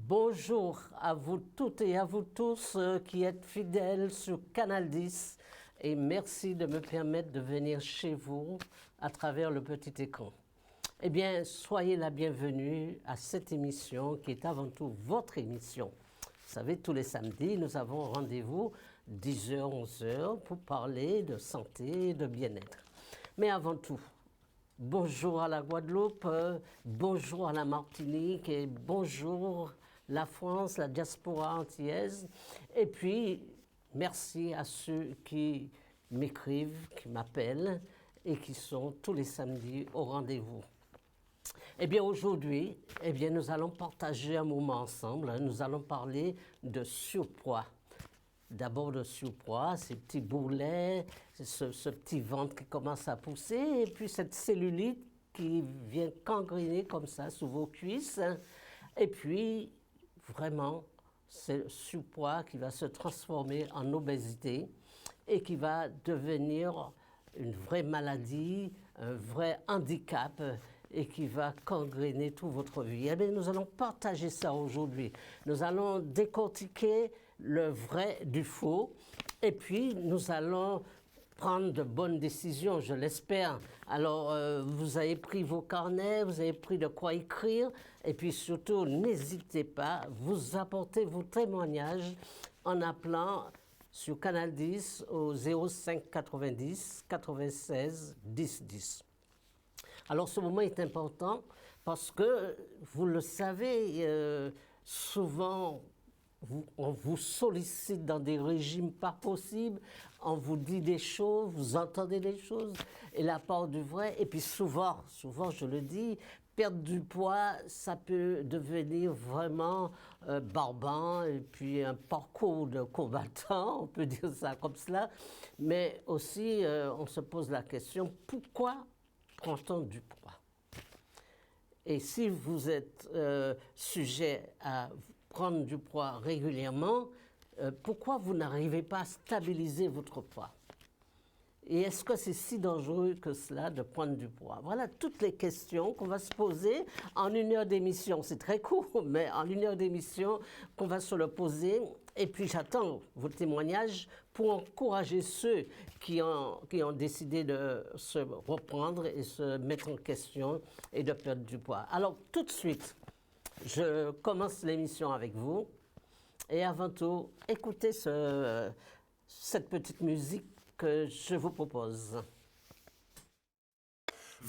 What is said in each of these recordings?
Bonjour à vous toutes et à vous tous qui êtes fidèles sur Canal 10 et merci de me permettre de venir chez vous à travers le petit écran. Eh bien, soyez la bienvenue à cette émission qui est avant tout votre émission. Vous savez, tous les samedis, nous avons rendez-vous 10h, 11h pour parler de santé et de bien-être. Mais avant tout, bonjour à la Guadeloupe, bonjour à la Martinique et bonjour la France, la diaspora antillaise. Et puis, merci à ceux qui m'écrivent, qui m'appellent et qui sont tous les samedis au rendez-vous. Eh bien, aujourd'hui, nous allons partager un moment ensemble. Nous allons parler de surpoids. D'abord de surpoids, ces petits bourrelets, ce petit ventre qui commence à pousser, et puis cette cellulite qui vient gangriner comme ça sous vos cuisses. Et puis, vraiment, c'est le surpoids qui va se transformer en obésité et qui va devenir une vraie maladie, un vrai handicap et qui va gangréner toute votre vie. Eh bien, nous allons partager ça aujourd'hui. Nous allons décortiquer le vrai du faux et puis nous allons prendre de bonnes décisions, je l'espère. Alors, vous avez pris vos carnets, vous avez pris de quoi écrire, et puis surtout, n'hésitez pas, vous apportez vos témoignages en appelant sur Canal 10 au 05 90 96 10 10. Alors, ce moment est important parce que, vous le savez, souvent, on vous sollicite dans des régimes pas possibles, on vous dit des choses, vous entendez des choses, et la part du vrai, et puis souvent, je le dis, perdre du poids, ça peut devenir vraiment barbant, et puis un parcours de combattant, on peut dire ça comme cela, mais aussi, on se pose la question, pourquoi prend-on du poids? Et si vous êtes sujet à prendre du poids régulièrement, pourquoi vous n'arrivez pas à stabiliser votre poids? Et est-ce que c'est si dangereux que cela de prendre du poids? Voilà toutes les questions qu'on va se poser en 1 heure d'émission. C'est très court, mais en 1 heure d'émission qu'on va se le poser. Et puis j'attends vos témoignages pour encourager ceux qui ont décidé de se reprendre et se mettre en question et de perdre du poids. Alors tout de suite, je commence l'émission avec vous. Et avant tout, écoutez cette petite musique que je vous propose.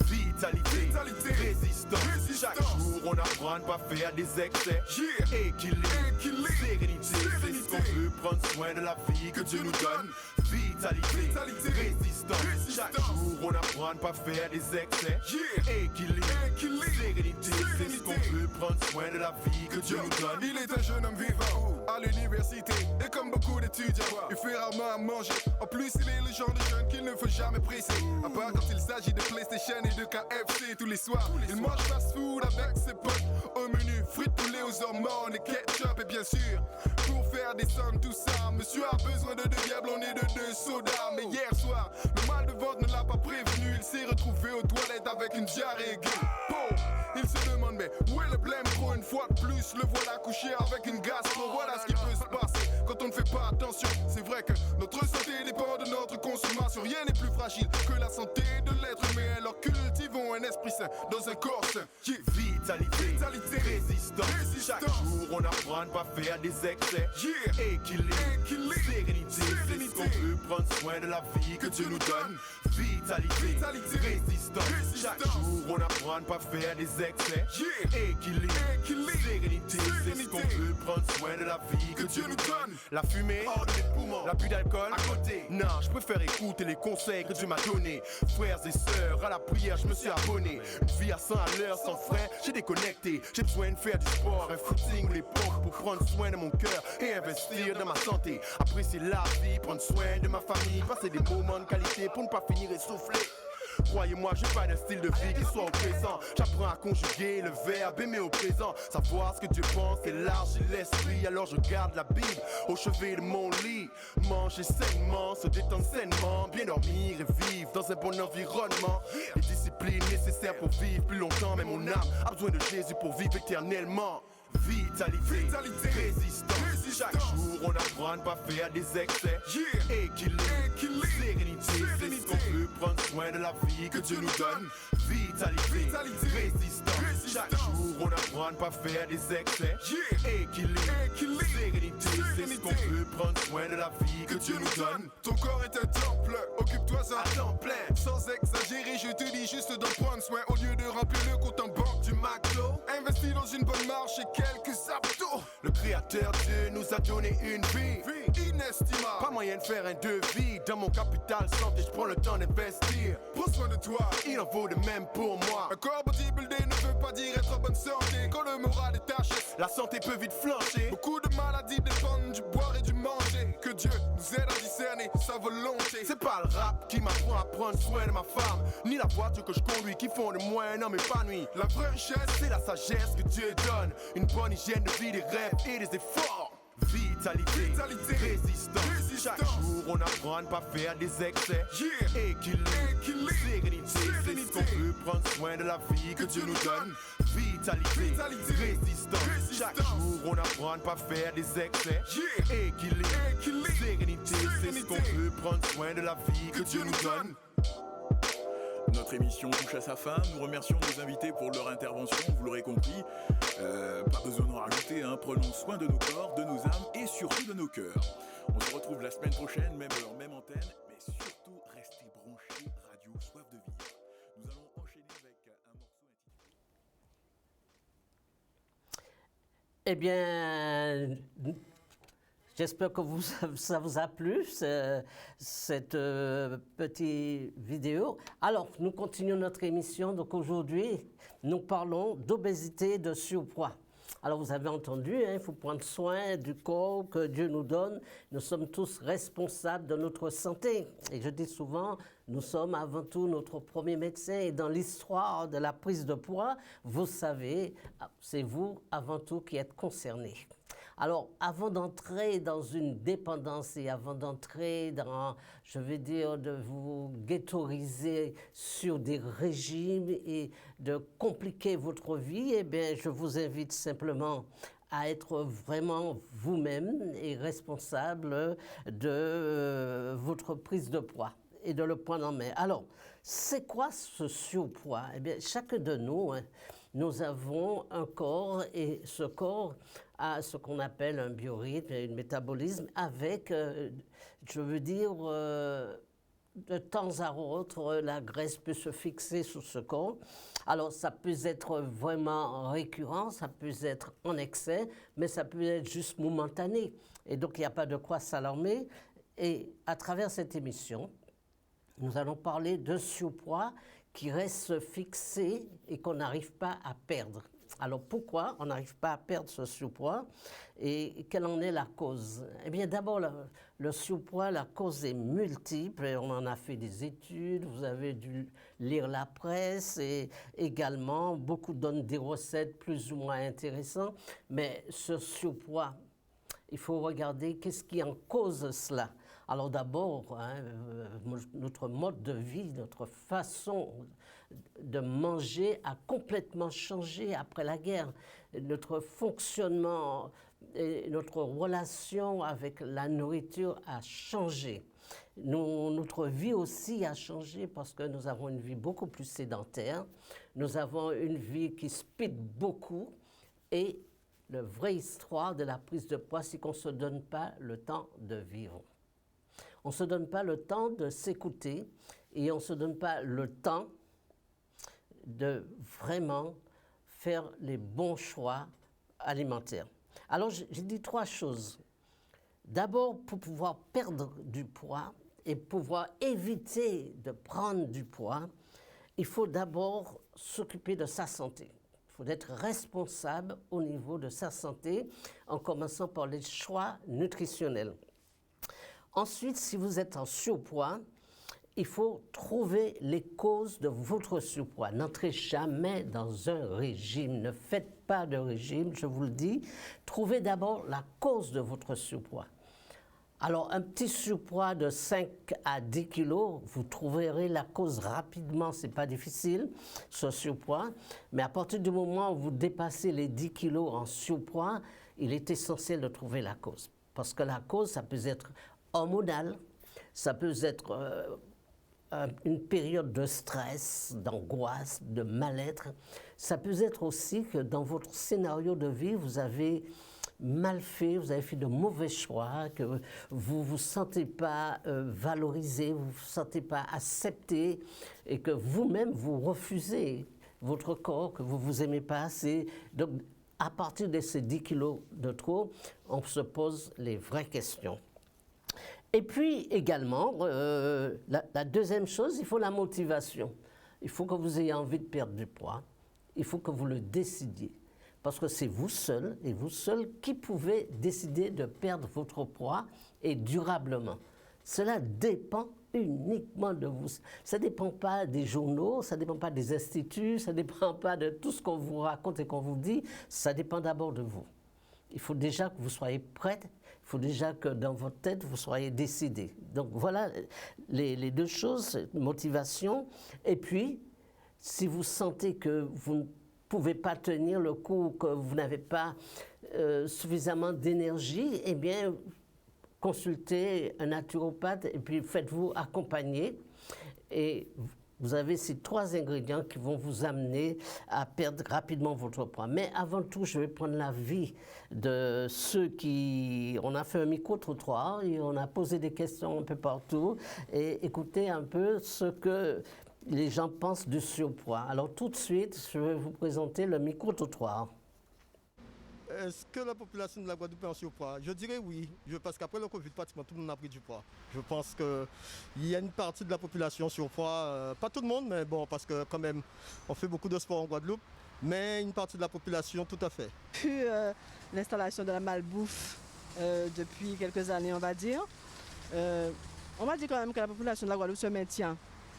Vitalité, résistance. Chaque jour on apprend à ne pas faire des excès. Équilibre, sérénité, c'est ce qu'on veut, prendre soin de la vie que Dieu nous donne. Vitalité, résistance. Chaque jour on apprend à ne pas faire des excès. Équilibre, sérénité, c'est ce qu'on veut, prendre soin de la vie que Dieu nous donne. Il est un jeune homme vivant à l'université et comme beaucoup d'étudiants, il fait rarement à manger. En plus il est le genre de jeune qu'il ne faut jamais presser. À part quand il s'agit de PlayStation et de KFC tous les soirs. Il mange fast food avec ses potes. Au menu, frites poulet aux hormones et ketchup. Et bien sûr, pour faire des sommes, tout ça, monsieur a besoin de 2 diables, on est de 2 sodas. Mais hier soir, le mal de ventre ne l'a pas prévenu. Il s'est retrouvé aux toilettes avec une diarrhée aiguë. Il se demande mais où est le blême? Trop une fois de plus, le voilà couché avec une gastro. Voilà ce qui peut se passer quand on ne fait pas attention. C'est vrai que notre santé dépend de notre consommation. Rien n'est plus fragile que la santé de l'être humain. Alors cultivons un esprit sain dans un corps sain. Vitalité, résistance. Chaque jour on apprend à ne pas faire des excès. Équilibre, sérénité, c'est ce qu'on veut, prendre soin de la vie que Dieu nous donne. Vitalité, résistance. Chaque jour on apprend à ne pas faire des excès. Équilibre, sérénité, c'est ce qu'on veut, prendre soin de la vie que Dieu nous donne. La fumée, hors de mes poumons, l'abus d'alcool, à côté. Non, je préfère écouter les conseils que Dieu m'a donnés. Frères et sœurs, à la prière je me suis abonné. Une vie à 100 à l'heure sans frein, j'ai déconnecté. J'ai besoin de faire du sport, un footing ou les pompes pour prendre soin de mon cœur et investir dans ma santé. Apprécier la vie, prendre soin de ma famille, passer des moments de qualité pour ne pas finir essoufflé. Croyez-moi, j'ai pas d'un style de vie qui soit au présent. J'apprends à conjuguer le verbe aimer au présent. Savoir ce que Dieu pense, élargir l'esprit. Alors je garde la Bible au chevet de mon lit. Manger sainement, se détendre sainement, bien dormir et vivre dans un bon environnement. Les disciplines nécessaires pour vivre plus longtemps, mais mon âme a besoin de Jésus pour vivre éternellement. Vitalité, résistance. Chaque jour on apprend à ne pas faire des excès. Équilibre, sérénité, c'est ce qu'on veut, prendre soin de la vie que Dieu nous donne. Vitalité, résistance. Chaque jour on apprend à ne pas faire des excès. Équilibre, sérénité, c'est ce qu'on veut, prendre soin de la vie que Dieu nous donne. Ton corps est un temple, occupe-toi-en à temps plein. Sans exagérer, je te dis juste d'en prendre soin. Au lieu de remplir le compte en banque du McDo, investis dans une bonne marche et quelques abdos. Le créateur Dieu nous a donné une vie Inestimable. Pas moyen de faire un devis. Dans mon capital santé, je prends le temps d'investir. Prends soin de toi. Il en vaut de même pour moi. Un corps bodybuildé ne veut pas dire être en bonne santé. Quand le moral est taché, La santé peut vite flancher. beaucoup de maladies dépendent du boire et du manger. Que Dieu nous aide à discerner sa volonté. C'est pas le rap qui m'apprend à prendre soin de ma femme, ni la voiture que je conduis qui font de moi un homme épanoui. La vraie richesse, C'est la sagesse que Dieu donne, une bonne hygiène de vie, des rêves et des efforts. Vitalité, résistance. Chaque jour on apprend à ne pas faire des excès. Équilibre, sérénité, c'est ce qu'on veut, prendre soin de la vie que Dieu nous donne. Vitalité, résistance. Chaque jour on apprend à ne pas faire des excès. Équilibre, sérénité, c'est ce qu'on veut, prendre soin de la vie que Dieu nous donne. Notre émission touche à sa fin. Nous remercions nos invités pour leur intervention, vous l'aurez compris. Pas besoin d'en rajouter, hein. Prenons soin de nos corps, de nos âmes et surtout de nos cœurs. On se retrouve la semaine prochaine, même heure, même antenne, mais surtout restez branchés, radio Soif de Vivre. Nous allons enchaîner avec un morceau intitulé... Eh bien, j'espère que ça vous a plu, cette petite vidéo. Alors, nous continuons notre émission. Donc aujourd'hui, nous parlons d'obésité et de surpoids. Alors, vous avez entendu, hein, il faut prendre soin du corps que Dieu nous donne. Nous sommes tous responsables de notre santé. Et je dis souvent, nous sommes avant tout notre premier médecin. Et dans l'histoire de la prise de poids, vous savez, c'est vous avant tout qui êtes concernés. Alors, avant d'entrer dans une dépendance et avant d'entrer dans, je vais dire, de vous ghettoiser sur des régimes et de compliquer votre vie, eh bien, je vous invite simplement à être vraiment vous-même et responsable de votre prise de poids et de le prendre en main. Alors, c'est quoi ce surpoids? Eh bien, chacun de nous, hein, nous avons un corps et ce corps a ce qu'on appelle un biorhythme et un métabolisme avec, je veux dire, de temps à autre, la graisse peut se fixer sur ce corps. Alors, ça peut être vraiment récurrent, ça peut être en excès, mais ça peut être juste momentané. Et donc, il n'y a pas de quoi s'alarmer. Et à travers cette émission, nous allons parler de surpoids qui reste fixé et qu'on n'arrive pas à perdre. Alors pourquoi on n'arrive pas à perdre ce surpoids et quelle en est la cause? Eh bien d'abord, le surpoids, la cause est multiple. On en a fait des études, vous avez dû lire la presse et également beaucoup donnent des recettes plus ou moins intéressantes. Mais ce surpoids, il faut regarder qu'est-ce qui en cause cela. Alors d'abord, hein, notre mode de vie, notre façon de manger a complètement changé après la guerre. Notre fonctionnement et notre relation avec la nourriture a changé. Notre vie aussi a changé parce que nous avons une vie beaucoup plus sédentaire. Nous avons une vie qui speed beaucoup et la vraie histoire de la prise de poids, c'est qu'on ne se donne pas le temps de vivre. On ne se donne pas le temps de s'écouter et on ne se donne pas le temps de vraiment faire les bons choix alimentaires. Alors, j'ai dit trois choses. D'abord, pour pouvoir perdre du poids et pouvoir éviter de prendre du poids, il faut d'abord s'occuper de sa santé. Il faut être responsable au niveau de sa santé en commençant par les choix nutritionnels. Ensuite, si vous êtes en surpoids, il faut trouver les causes de votre surpoids. N'entrez jamais dans un régime, ne faites pas de régime, je vous le dis. Trouvez d'abord la cause de votre surpoids. Alors, un petit surpoids de 5 à 10 kilos, vous trouverez la cause rapidement, ce n'est pas difficile, ce surpoids. Mais à partir du moment où vous dépassez les 10 kilos en surpoids, il est essentiel de trouver la cause. Parce que la cause, ça peut être hormonal, ça peut être une période de stress, d'angoisse, de mal-être. Ça peut être aussi que dans votre scénario de vie, vous avez mal fait, vous avez fait de mauvais choix, que vous ne vous sentez pas valorisé, vous ne vous sentez pas accepté et que vous-même vous refusez votre corps, que vous ne vous aimez pas assez. Donc, à partir de ces 10 kilos de trop, on se pose les vraies questions. Et puis également, la deuxième chose, il faut la motivation. Il faut que vous ayez envie de perdre du poids. Il faut que vous le décidiez. Parce que c'est vous seul, et vous seul, qui pouvez décider de perdre votre poids et durablement. Cela dépend uniquement de vous. Ça ne dépend pas des journaux, ça ne dépend pas des instituts, ça ne dépend pas de tout ce qu'on vous raconte et qu'on vous dit. Ça dépend d'abord de vous. Il faut déjà que vous soyez prête, il faut déjà que dans votre tête, vous soyez décidé. Donc voilà les deux choses, motivation. Et puis, si vous sentez que vous ne pouvez pas tenir le coup, que vous n'avez pas suffisamment d'énergie, eh bien, consultez un naturopathe et puis faites-vous accompagner. Et vous avez ces 3 ingrédients qui vont vous amener à perdre rapidement votre poids. Mais avant tout, je vais prendre l'avis de ceux qui... On a fait un micro-trottoir et on a posé des questions un peu partout et écouter un peu ce que les gens pensent du surpoids. Alors tout de suite, je vais vous présenter le micro-trottoir. Est-ce que la population de la Guadeloupe est en surpoids? Je dirais oui, parce qu'après le Covid, pratiquement tout le monde a pris du poids. Je pense qu'il y a une partie de la population surpoids, pas tout le monde, mais bon, parce que quand même, on fait beaucoup de sport en Guadeloupe, mais une partie de la population, tout à fait. Depuis l'installation de la malbouffe depuis quelques années, on va dire quand même que la population de la Guadeloupe se maintient.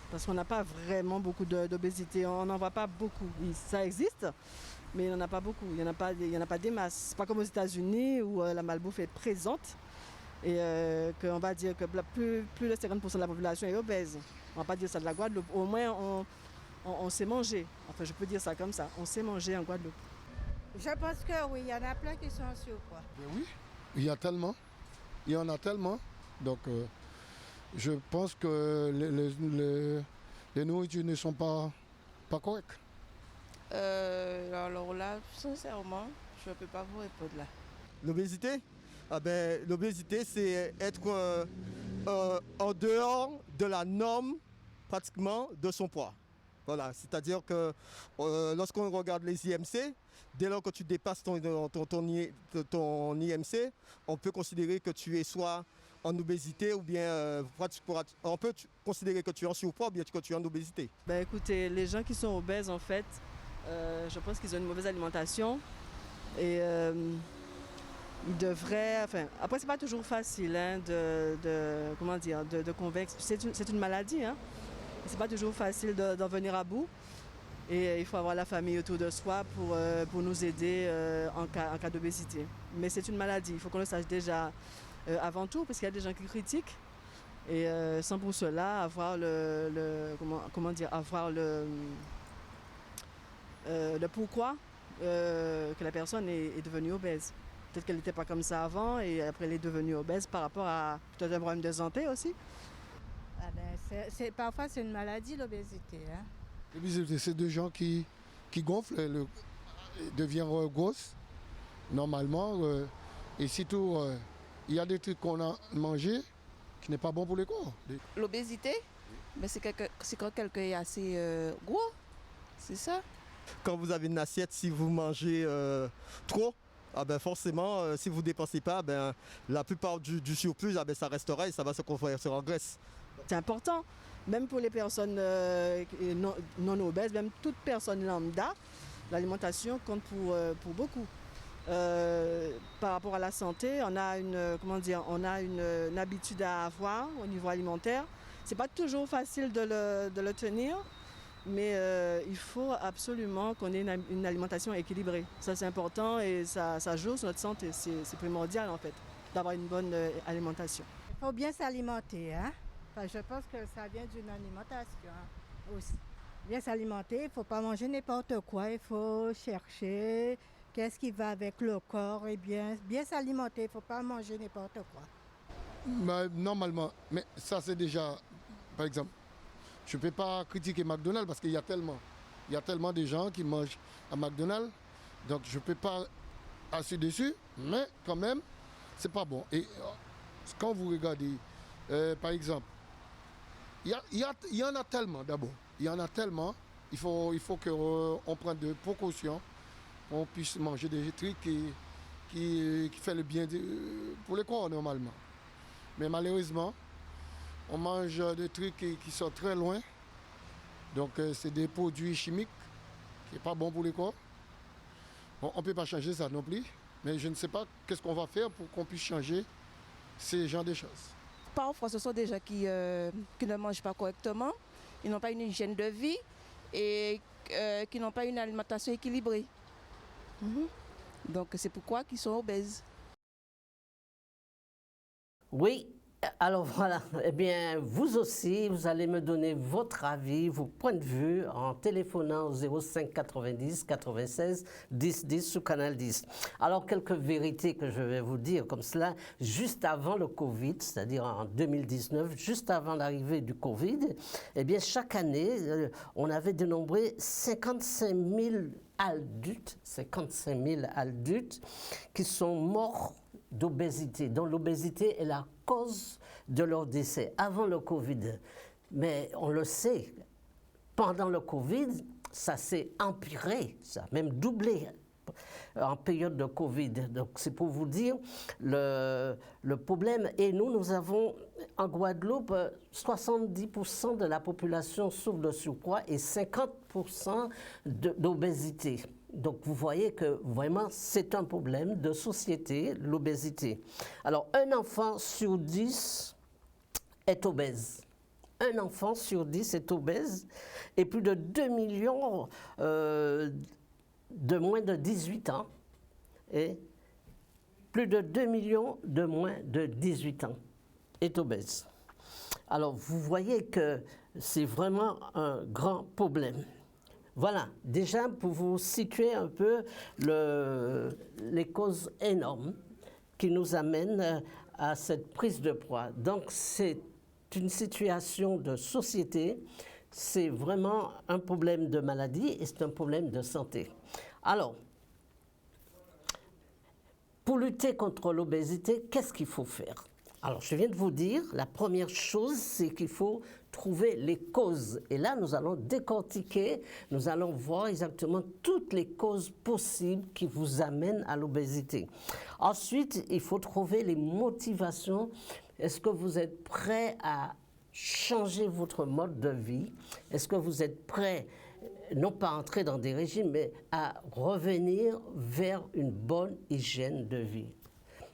Parce qu'on n'a pas vraiment beaucoup d'obésité, on n'en voit pas beaucoup. Oui, ça existe, mais il n'y en a pas beaucoup, il n'y en a pas des masses. C'est pas comme aux États-Unis où la malbouffe est présente et qu'on va dire que plus de 50% de la population est obèse. On ne va pas dire ça de la Guadeloupe, au moins on sait manger. Enfin, je peux dire ça comme ça, on sait manger en Guadeloupe. Je pense que oui, il y en a plein qui sont en surpoids. Oui, il y en a tellement. Donc, je pense que les nourritures ne sont pas correctes. Alors là, sincèrement, je ne peux pas vous répondre là. L'obésité? L'obésité, c'est être en dehors de la norme pratiquement de son poids. Voilà, c'est-à-dire que lorsqu'on regarde les IMC, dès lors que tu dépasses ton IMC, on peut considérer que tu es soit en obésité ou bien on peut considérer que tu es en surpoids ou bien que tu es en obésité. Écoutez, les gens qui sont obèses en fait, je pense qu'ils ont une mauvaise alimentation et ils devraient... après, c'est pas toujours facile de convaincre. C'est une maladie, hein. C'est pas toujours facile d'en venir à bout. Et il faut avoir la famille autour de soi pour nous aider en cas d'obésité. Mais c'est une maladie, il faut qu'on le sache déjà avant tout, parce qu'il y a des gens qui critiquent. Et sans pour cela avoir le pourquoi que la personne est devenue obèse. Peut-être qu'elle n'était pas comme ça avant et après elle est devenue obèse par rapport à peut-être un problème de santé aussi. Parfois c'est une maladie l'obésité. Hein. L'obésité, c'est des gens qui gonflent, deviennent grosses normalement. Et surtout, il y a des trucs qu'on a mangés qui n'est pas bon pour le corps. L'obésité, c'est quand quelqu'un est assez gros, c'est ça. Quand vous avez une assiette, si vous mangez trop, forcément, si vous ne dépensez pas, la plupart du surplus, ça restera et ça va se convertir en graisse. C'est important, même pour les personnes non obèses, même toute personne lambda, l'alimentation compte pour beaucoup. Par rapport à la santé, on a une habitude à avoir au niveau alimentaire. C'est pas toujours facile de le tenir, mais il faut absolument qu'on ait une alimentation équilibrée. Ça c'est important et ça joue sur notre santé, c'est primordial en fait. d'avoir une bonne alimentation. Il faut bien s'alimenter, hein? Enfin, je pense que ça vient d'une alimentation aussi. Bien s'alimenter, il ne faut pas manger n'importe quoi, il faut chercher qu'est-ce qui va avec le corps et bien s'alimenter, il ne faut pas manger n'importe quoi. Normalement, mais ça c'est déjà, par exemple, je ne peux pas critiquer McDonald's parce qu'il y a tellement de gens qui mangent à McDonald's, donc je ne peux pas assurer dessus, mais quand même, c'est pas bon. Et quand vous regardez, par exemple, il y en a tellement d'abord, il y en a tellement, il faut qu'on prenne des précautions, qu'on puisse manger des trucs qui font le bien pour le corps normalement. Mais malheureusement, on mange des trucs qui sont très loin, donc c'est des produits chimiques qui ne sont pas bons pour le corps. Bon, on ne peut pas changer ça non plus, mais je ne sais pas qu'est-ce qu'on va faire pour qu'on puisse changer ces genres de choses. Parfois, ce sont des gens qui ne mangent pas correctement, ils n'ont pas une hygiène de vie et qui n'ont pas une alimentation équilibrée. Donc c'est pourquoi ils sont obèses. Oui, alors voilà, eh bien, vous aussi, vous allez me donner votre avis, vos points de vue en téléphonant au 05 90 96 10 10 sur Canal 10. Alors, quelques vérités que je vais vous dire comme cela, juste avant le Covid, c'est-à-dire en 2019, juste avant l'arrivée du Covid, eh bien, chaque année, on avait dénombré 55 000 adultes qui sont morts d'obésité, dont l'obésité est la cause de leur décès avant le Covid. Mais on le sait, pendant le Covid, ça s'est empiré, ça a même doublé en période de Covid. Donc c'est pour vous dire le problème. Et nous avons en Guadeloupe 70% de la population souffre de surpoids et 50% d'obésité. Donc vous voyez que vraiment c'est un problème de société, l'obésité. Alors un enfant sur 10 est obèse. Un enfant sur 10 est obèse et plus de 2 millions de moins de 18 ans et plus de 2 millions de moins de 18 ans est obèse. Alors vous voyez que c'est vraiment un grand problème. Voilà, déjà pour vous situer un peu les causes énormes qui nous amènent à cette prise de poids. Donc c'est une situation de société, c'est vraiment un problème de maladie et c'est un problème de santé. Alors, pour lutter contre l'obésité, qu'est-ce qu'il faut faire? Alors, je viens de vous dire, la première chose, c'est qu'il faut trouver les causes. Et là, nous allons décortiquer, nous allons voir exactement toutes les causes possibles qui vous amènent à l'obésité. Ensuite, il faut trouver les motivations. Est-ce que vous êtes prêt à changer votre mode de vie? Est-ce que vous êtes prêt, non pas à entrer dans des régimes, mais à revenir vers une bonne hygiène de vie?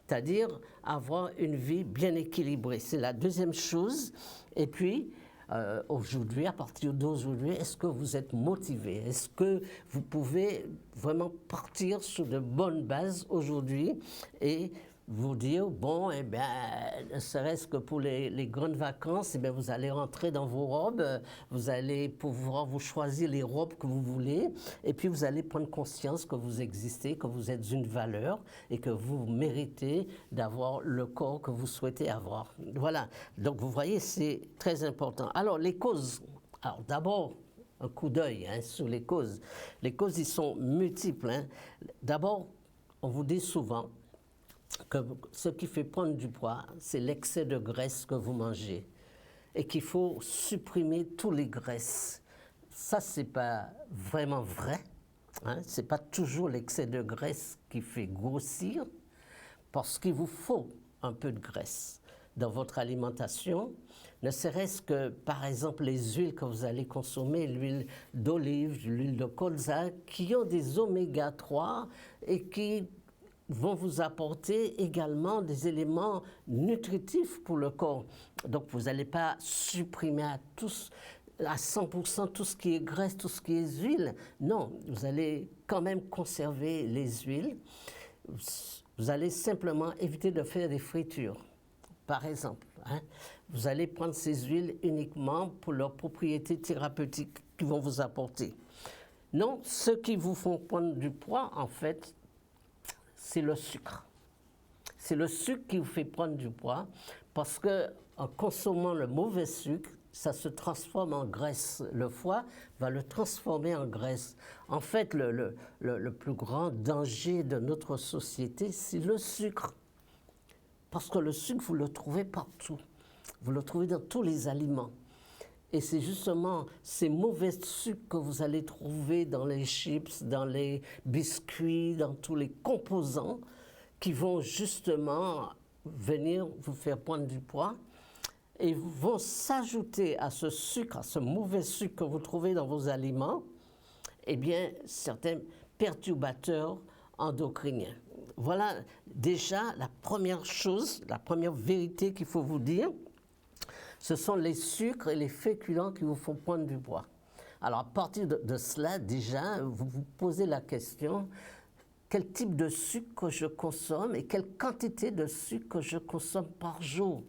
C'est-à-dire avoir une vie bien équilibrée. C'est la deuxième chose. Et puis, aujourd'hui, à partir d'aujourd'hui, est-ce que vous êtes motivé? Est-ce que vous pouvez vraiment partir sur de bonnes bases aujourd'hui et vous dire, bon, eh bien, ne serait-ce que pour les grandes vacances, eh bien, vous allez rentrer dans vos robes, vous allez pouvoir vous choisir les robes que vous voulez, et puis vous allez prendre conscience que vous existez, que vous êtes une valeur et que vous méritez d'avoir le corps que vous souhaitez avoir. Voilà, donc vous voyez, c'est très important. Alors, les causes. Alors, d'abord, un coup d'œil sur les causes. Les causes, ils sont multiples. D'abord, on vous dit souvent que ce qui fait prendre du poids, c'est l'excès de graisse que vous mangez et qu'il faut supprimer toutes les graisses. Ça, ce n'est pas vraiment vrai. Ce n'est pas toujours l'excès de graisse qui fait grossir parce qu'il vous faut un peu de graisse dans votre alimentation, ne serait-ce que, par exemple, les huiles que vous allez consommer, l'huile d'olive, l'huile de colza, qui ont des oméga 3 et qui vont vous apporter également des éléments nutritifs pour le corps. Donc, vous n'allez pas supprimer à 100% tout ce qui est graisse, tout ce qui est huile. Non, vous allez quand même conserver les huiles. Vous vous allez simplement éviter de faire des fritures, par exemple. Hein. Vous allez prendre ces huiles uniquement pour leurs propriétés thérapeutiques qu'ils vont vous apporter. Non, ce qui vous font prendre du poids, en fait, c'est le sucre. C'est le sucre qui vous fait prendre du poids parce qu'en consommant le mauvais sucre, ça se transforme en graisse. Le foie va le transformer en graisse. En fait, le plus grand danger de notre société, c'est le sucre. Parce que le sucre, vous le trouvez partout. Vous le trouvez dans tous les aliments. Et c'est justement ces mauvais sucres que vous allez trouver dans les chips, dans les biscuits, dans tous les composants qui vont justement venir vous faire prendre du poids et vont s'ajouter à ce sucre, à ce mauvais sucre que vous trouvez dans vos aliments, eh bien, certains perturbateurs endocriniens. Voilà déjà la première chose, la première vérité qu'il faut vous dire. Ce sont les sucres et les féculents qui vous font prendre du poids. Alors, à partir de cela, déjà, vous vous posez la question, quel type de sucre que je consomme et quelle quantité de sucre que je consomme par jour?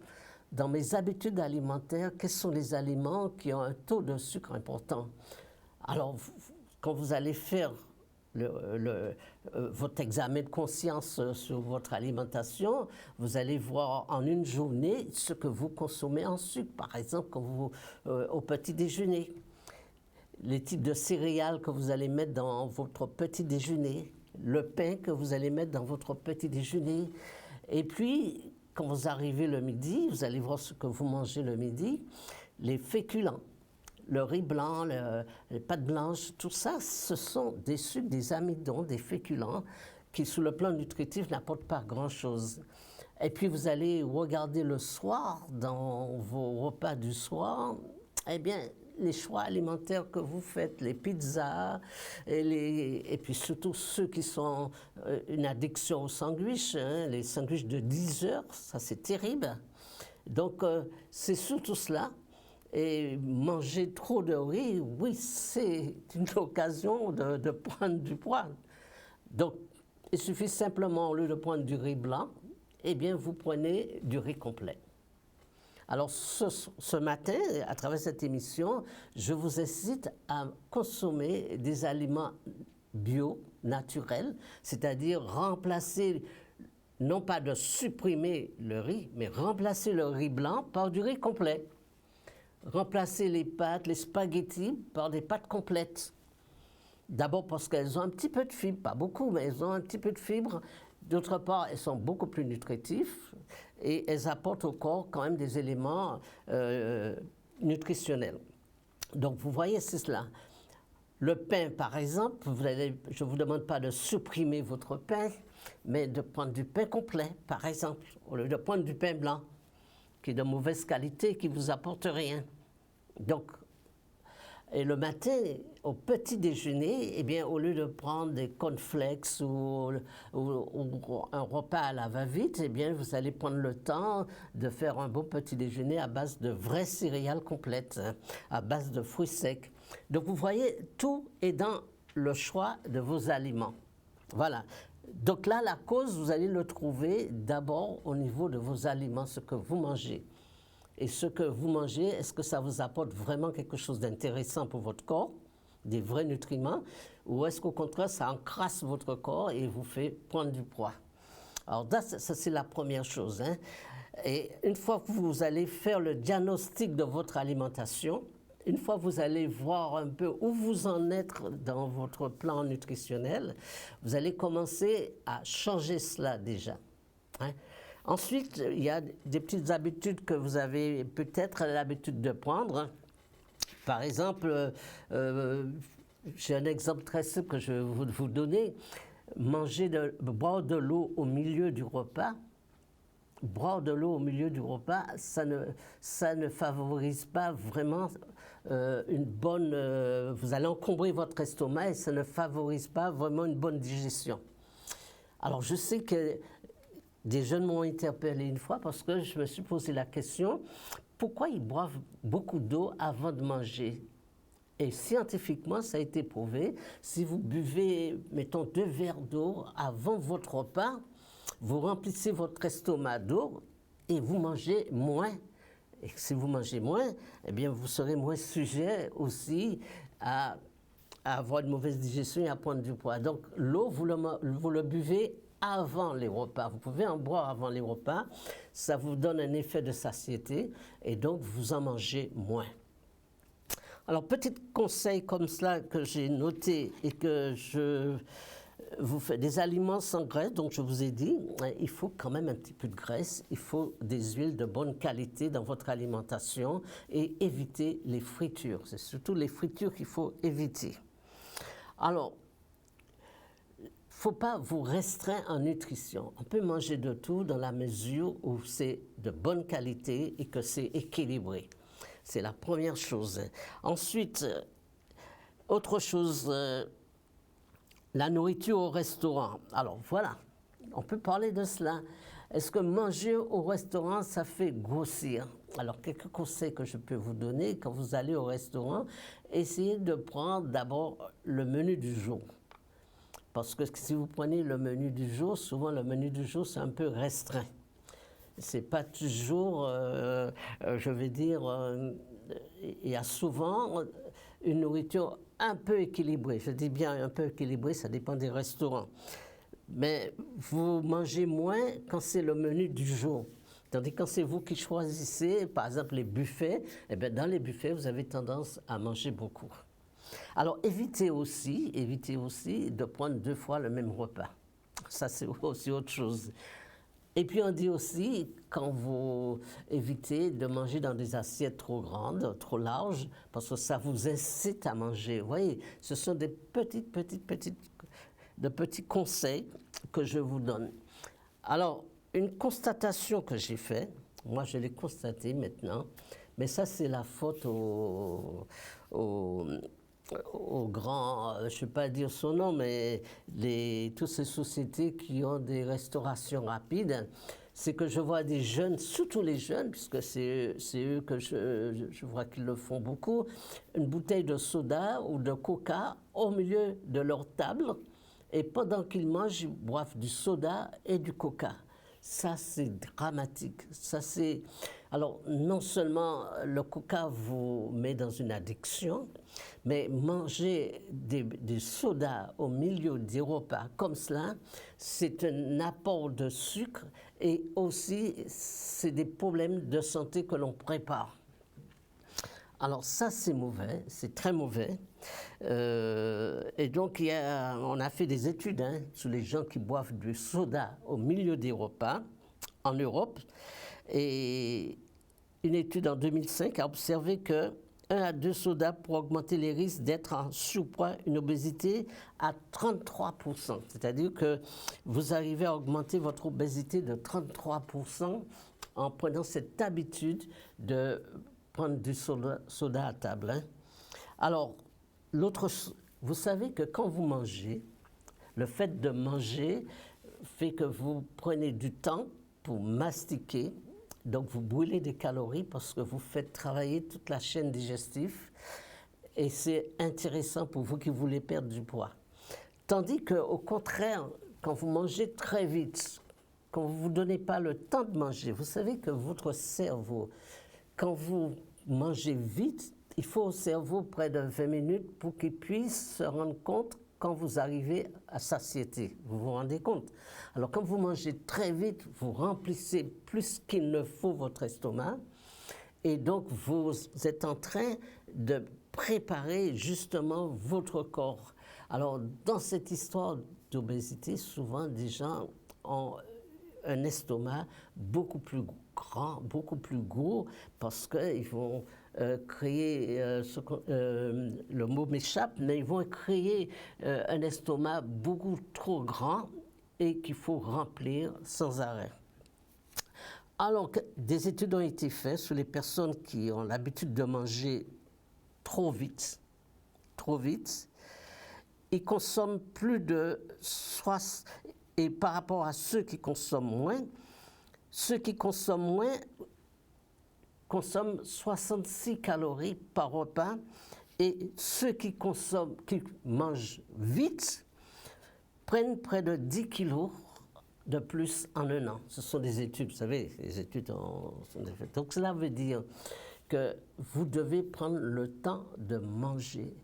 Dans mes habitudes alimentaires, quels sont les aliments qui ont un taux de sucre important? Alors, quand vous allez faire votre examen de conscience sur votre alimentation, vous allez voir en une journée ce que vous consommez en sucre. Par exemple, quand au petit déjeuner, les types de céréales que vous allez mettre dans votre petit déjeuner, le pain que vous allez mettre dans votre petit déjeuner. Et puis, quand vous arrivez le midi, vous allez voir ce que vous mangez le midi, les féculents. Le riz blanc, les pâtes blanches, tout ça, ce sont des sucres, des amidons, des féculents qui, sous le plan nutritif, n'apportent pas grand-chose. Et puis, vous allez regarder le soir, dans vos repas du soir, eh bien, les choix alimentaires que vous faites, les pizzas, et puis surtout ceux qui sont une addiction aux sandwichs, hein, les sandwichs de 10 heures, ça c'est terrible. Donc, c'est surtout cela. Et manger trop de riz, oui, c'est une occasion de prendre du poids. Donc, il suffit simplement, au lieu de prendre du riz blanc, eh bien, vous prenez du riz complet. Alors, ce matin, à travers cette émission, je vous incite à consommer des aliments bio, naturels, c'est-à-dire remplacer, non pas de supprimer le riz, mais remplacer le riz blanc par du riz complet. Remplacer les pâtes, les spaghettis par des pâtes complètes. D'abord parce qu'elles ont un petit peu de fibres, pas beaucoup, mais elles ont un petit peu de fibres. D'autre part, elles sont beaucoup plus nutritives et elles apportent au corps quand même des éléments nutritionnels. Donc, vous voyez, c'est cela. Le pain, par exemple, je ne vous demande pas de supprimer votre pain, mais de prendre du pain complet, par exemple, au lieu de prendre du pain blanc, qui est de mauvaise qualité, qui ne vous apporte rien. Donc, et le matin, au petit déjeuner, eh bien, au lieu de prendre des cornflakes ou un repas à la va-vite, eh bien, vous allez prendre le temps de faire un beau petit déjeuner à base de vraies céréales complètes, hein, à base de fruits secs. Donc, vous voyez, tout est dans le choix de vos aliments. Voilà. Donc là, la cause, vous allez le trouver d'abord au niveau de vos aliments, ce que vous mangez. Et ce que vous mangez, est-ce que ça vous apporte vraiment quelque chose d'intéressant pour votre corps, des vrais nutriments, ou est-ce qu'au contraire, ça encrasse votre corps et vous fait prendre du poids? Alors ça c'est la première chose. Hein. Et une fois que vous allez faire le diagnostic de votre alimentation, une fois que vous allez voir un peu où vous en êtes dans votre plan nutritionnel, vous allez commencer à changer cela déjà. Hein. Ensuite, il y a des petites habitudes que vous avez peut-être l'habitude de prendre. Par exemple, j'ai un exemple très simple que je vais vous donner. Boire de l'eau au milieu du repas. Boire de l'eau au milieu du repas, ça ne favorise pas vraiment une bonne... vous allez encombrer votre estomac et ça ne favorise pas vraiment une bonne digestion. Alors, je sais que des jeunes m'ont interpellé une fois parce que je me suis posé la question, pourquoi ils boivent beaucoup d'eau avant de manger? Et scientifiquement, ça a été prouvé, si vous buvez, mettons, 2 verres d'eau avant votre repas, vous remplissez votre estomac d'eau et vous mangez moins. Et si vous mangez moins, eh bien, vous serez moins sujet aussi à avoir une mauvaise digestion et à prendre du poids. Donc, l'eau, vous le buvez avant les repas. Vous pouvez en boire avant les repas. Ça vous donne un effet de satiété et donc vous en mangez moins. Alors, petit conseil comme cela que j'ai noté et que je vous fais, des aliments sans graisse, donc je vous ai dit, il faut quand même un petit peu de graisse, il faut des huiles de bonne qualité dans votre alimentation et éviter les fritures. C'est surtout les fritures qu'il faut éviter. Alors, il ne faut pas vous restreindre en nutrition. On peut manger de tout dans la mesure où c'est de bonne qualité et que c'est équilibré. C'est la première chose. Ensuite, autre chose, la nourriture au restaurant. Alors voilà, on peut parler de cela. Est-ce que manger au restaurant, ça fait grossir? Alors, quelques conseils que je peux vous donner quand vous allez au restaurant, essayez de prendre d'abord le menu du jour. Parce que si vous prenez le menu du jour, souvent le menu du jour, c'est un peu restreint. C'est pas toujours, je vais dire, il y a souvent une nourriture un peu équilibrée. Je dis bien un peu équilibrée, ça dépend des restaurants. Mais vous mangez moins quand c'est le menu du jour. Tandis que quand c'est vous qui choisissez, par exemple les buffets, eh bien dans les buffets, vous avez tendance à manger beaucoup. Alors évitez aussi de prendre 2 fois le même repas. Ça, c'est aussi autre chose. Et puis on dit aussi, quand vous évitez de manger dans des assiettes trop grandes, trop larges, parce que ça vous incite à manger. Vous voyez, ce sont des petits conseils que je vous donne. Alors, une constatation que j'ai faite, moi je l'ai constatée maintenant, mais ça c'est la faute au grand, je ne vais pas dire son nom, mais toutes ces sociétés qui ont des restaurations rapides, c'est que je vois des jeunes, surtout les jeunes, puisque c'est eux que je vois qu'ils le font beaucoup, une bouteille de soda ou de coca au milieu de leur table, et pendant qu'ils mangent, ils boivent du soda et du coca. Ça, c'est dramatique. Ça, c'est... Alors, non seulement le coca vous met dans une addiction, mais manger des sodas au milieu des repas comme cela, c'est un apport de sucre et aussi, c'est des problèmes de santé que l'on prépare. Alors ça, c'est mauvais, c'est très mauvais. Et donc, on a fait des études sur les gens qui boivent du soda au milieu des repas en Europe. Et une étude en 2005 a observé que 1 à 2 sodas pour augmenter les risques d'être en surpoids, une obésité à 33%. C'est-à-dire que vous arrivez à augmenter votre obésité de 33% en prenant cette habitude de prendre du soda à table. Alors, vous savez que quand vous mangez, le fait de manger fait que vous prenez du temps pour mastiquer, donc vous brûlez des calories parce que vous faites travailler toute la chaîne digestive et c'est intéressant pour vous qui voulez perdre du poids. Tandis qu'au contraire, quand vous mangez très vite, quand vous ne vous donnez pas le temps de manger, vous savez que votre cerveau, quand vous mangez vite, il faut au cerveau près de 20 minutes pour qu'il puisse se rendre compte quand vous arrivez à satiété. Vous vous rendez compte? Alors quand vous mangez très vite, vous remplissez plus qu'il ne faut votre estomac et donc vous êtes en train de préparer justement votre corps. Alors dans cette histoire d'obésité, souvent des gens ont un estomac beaucoup plus grand, beaucoup plus gros, parce qu'ils vont créer, le mot m'échappe, mais ils vont créer un estomac beaucoup trop grand et qu'il faut remplir sans arrêt. Alors que des études ont été faites sur les personnes qui ont l'habitude de manger trop vite, ils consomment plus de 60, et par rapport à ceux qui consomment moins, ceux qui consomment moins consomment 66 calories par repas et ceux qui mangent vite prennent près de 10 kilos de plus en un an. Ce sont des études, vous savez, les études sont des faits. Donc cela veut dire que vous devez prendre le temps de manger.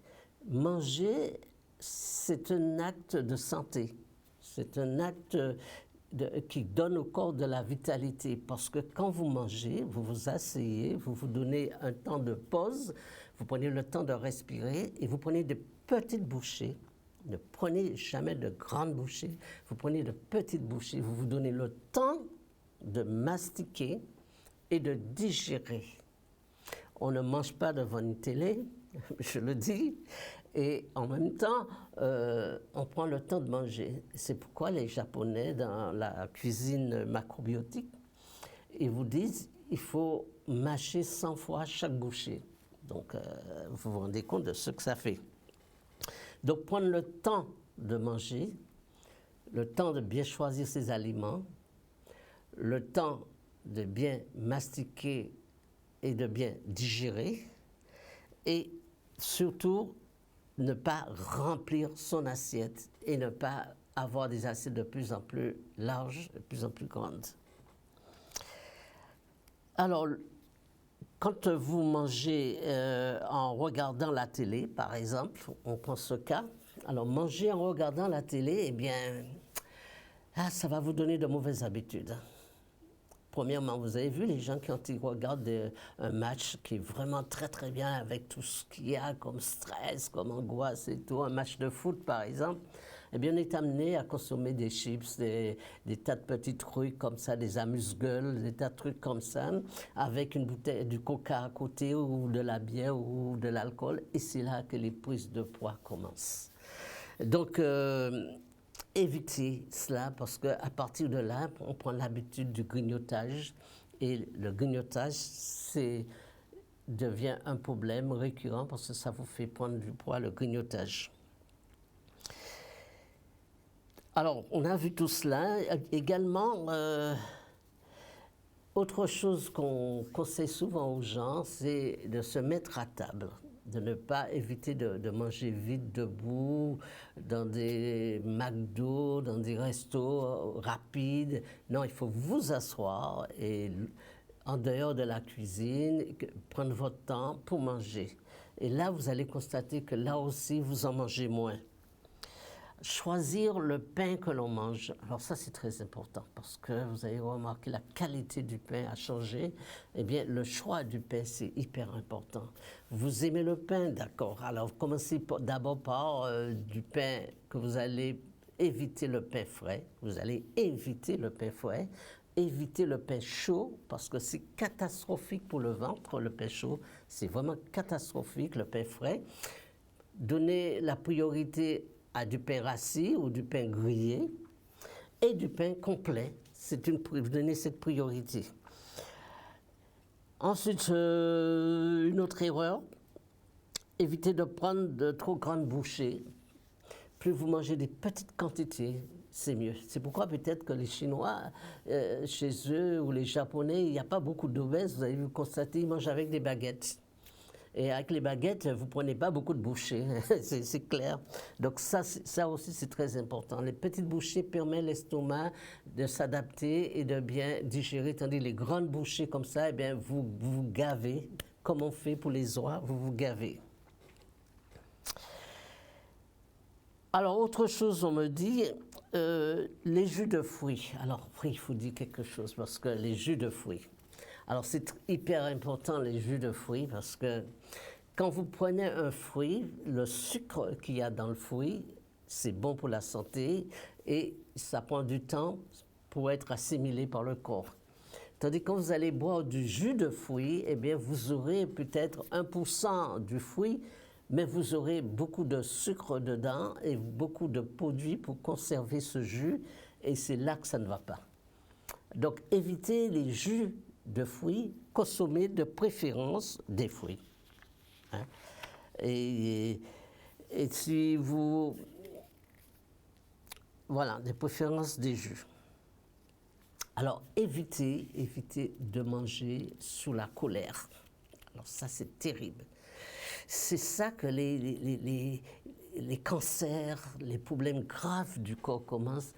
Manger, c'est un acte de santé. C'est un acte qui donne au corps de la vitalité. Parce que quand vous mangez, vous vous asseyez, vous vous donnez un temps de pause, vous prenez le temps de respirer et vous prenez des petites bouchées. Ne prenez jamais de grandes bouchées, vous prenez de petites bouchées, vous vous donnez le temps de mastiquer et de digérer. On ne mange pas devant une télé, je le dis, et en même temps, on prend le temps de manger. C'est pourquoi les Japonais, dans la cuisine macrobiotique, ils vous disent il faut mâcher 100 fois chaque bouchée. Donc, vous vous rendez compte de ce que ça fait. Donc, prendre le temps de manger, le temps de bien choisir ses aliments, le temps de bien mastiquer et de bien digérer, et surtout, ne pas remplir son assiette et ne pas avoir des assiettes de plus en plus larges, de plus en plus grandes. Alors, quand vous mangez en regardant la télé, par exemple, on prend ce cas, alors manger en regardant la télé, eh bien, ça va vous donner de mauvaises habitudes. Premièrement, vous avez vu les gens qui regardent un match qui est vraiment très très bien avec tout ce qu'il y a comme stress, comme angoisse et tout, un match de foot par exemple, eh bien on est amené à consommer des chips, des tas de petits trucs comme ça, des amuse-gueules, des tas de trucs comme ça, avec une bouteille du coca à côté ou de la bière ou de l'alcool, et c'est là que les prises de poids commencent. Donc, évitez cela parce qu'à partir de là, on prend l'habitude du grignotage et le grignotage devient un problème récurrent parce que ça vous fait prendre du poids, le grignotage. Alors, on a vu tout cela. Également, autre chose qu'on conseille souvent aux gens, c'est de se mettre à table, de ne pas éviter de manger vite debout dans des McDo, dans des restos rapides. Non, il faut vous asseoir et en dehors de la cuisine, prendre votre temps pour manger. Et là, vous allez constater que là aussi, vous en mangez moins. Choisir le pain que l'on mange, alors ça c'est très important parce que vous avez remarqué la qualité du pain a changé. Eh bien, le choix du pain c'est hyper important. Vous aimez le pain, d'accord. Alors commencez d'abord par du pain que vous allez éviter le pain frais. Vous allez éviter le pain frais. Éviter le pain chaud parce que c'est catastrophique pour le ventre, le pain chaud. C'est vraiment catastrophique, le pain frais. Donnez la priorité à du pain rassis ou du pain grillé et du pain complet. Vous donnez cette priorité. Ensuite, une autre erreur, évitez de prendre de trop grandes bouchées. Plus vous mangez des petites quantités, c'est mieux. C'est pourquoi peut-être que les Chinois, chez eux, ou les Japonais, il n'y a pas beaucoup d'obèses. Vous avez vu constater, ils mangent avec des baguettes. Et avec les baguettes, vous ne prenez pas beaucoup de bouchées, c'est clair. Donc ça aussi, c'est très important. Les petites bouchées permettent l'estomac de s'adapter et de bien digérer, tandis que les grandes bouchées comme ça, eh bien, vous vous gavez, comme on fait pour les oies, vous vous gavez. Alors, autre chose, on me dit, les jus de fruits. Alors, il faut dire quelque chose, parce que les jus de fruits. Alors, c'est hyper important, les jus de fruits, parce que quand vous prenez un fruit, le sucre qu'il y a dans le fruit, c'est bon pour la santé et ça prend du temps pour être assimilé par le corps. Tandis que quand vous allez boire du jus de fruits, eh bien, vous aurez peut-être 1% du fruit, mais vous aurez beaucoup de sucre dedans et beaucoup de produits pour conserver ce jus, et c'est là que ça ne va pas. Donc, évitez les jus de fruits, consommez de préférence des fruits. Hein? Et si vous... Voilà, de préférence des jus. Alors, évitez de manger sous la colère. Alors ça, c'est terrible. C'est ça que les cancers, les problèmes graves du corps commencent.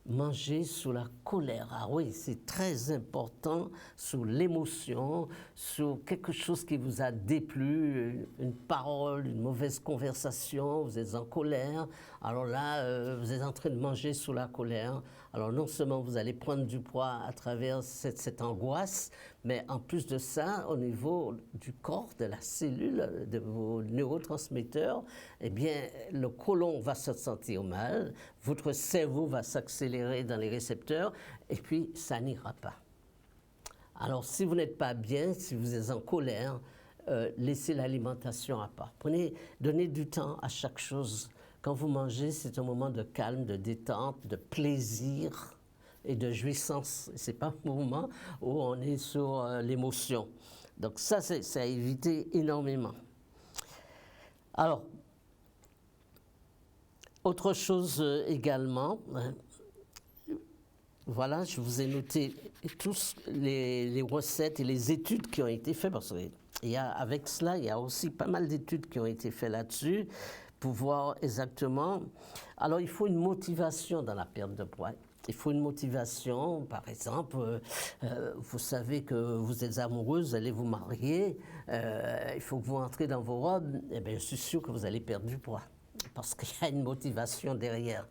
manger sous la colère. Ah oui, c'est très important, sous l'émotion, sous quelque chose qui vous a déplu, une parole, une mauvaise conversation, vous êtes en colère. Alors là, vous êtes en train de manger sous la colère. Alors non seulement vous allez prendre du poids à travers cette angoisse, mais en plus de ça, au niveau du corps, de la cellule, de vos neurotransmetteurs, eh bien, le côlon va se sentir mal, votre cerveau va s'accélérer dans les récepteurs, et puis ça n'ira pas. Alors, si vous n'êtes pas bien, si vous êtes en colère, laissez l'alimentation à part. Donnez du temps à chaque chose. Quand vous mangez, c'est un moment de calme, de détente, de plaisir et de jouissance. Ce n'est pas un moment où on est sur l'émotion. Donc ça, c'est à éviter énormément. Alors, autre chose également, voilà, je vous ai noté tous les recettes et les études qui ont été faites, parce qu'avec cela, il y a aussi pas mal d'études qui ont été faites là-dessus, pour voir exactement. Alors, il faut une motivation dans la perte de poids. Il faut une motivation, par exemple, vous savez que vous êtes amoureuse, vous allez vous marier, il faut que vous entrez dans vos robes, eh bien, je suis sûr que vous allez perdre du poids, parce qu'il y a une motivation derrière.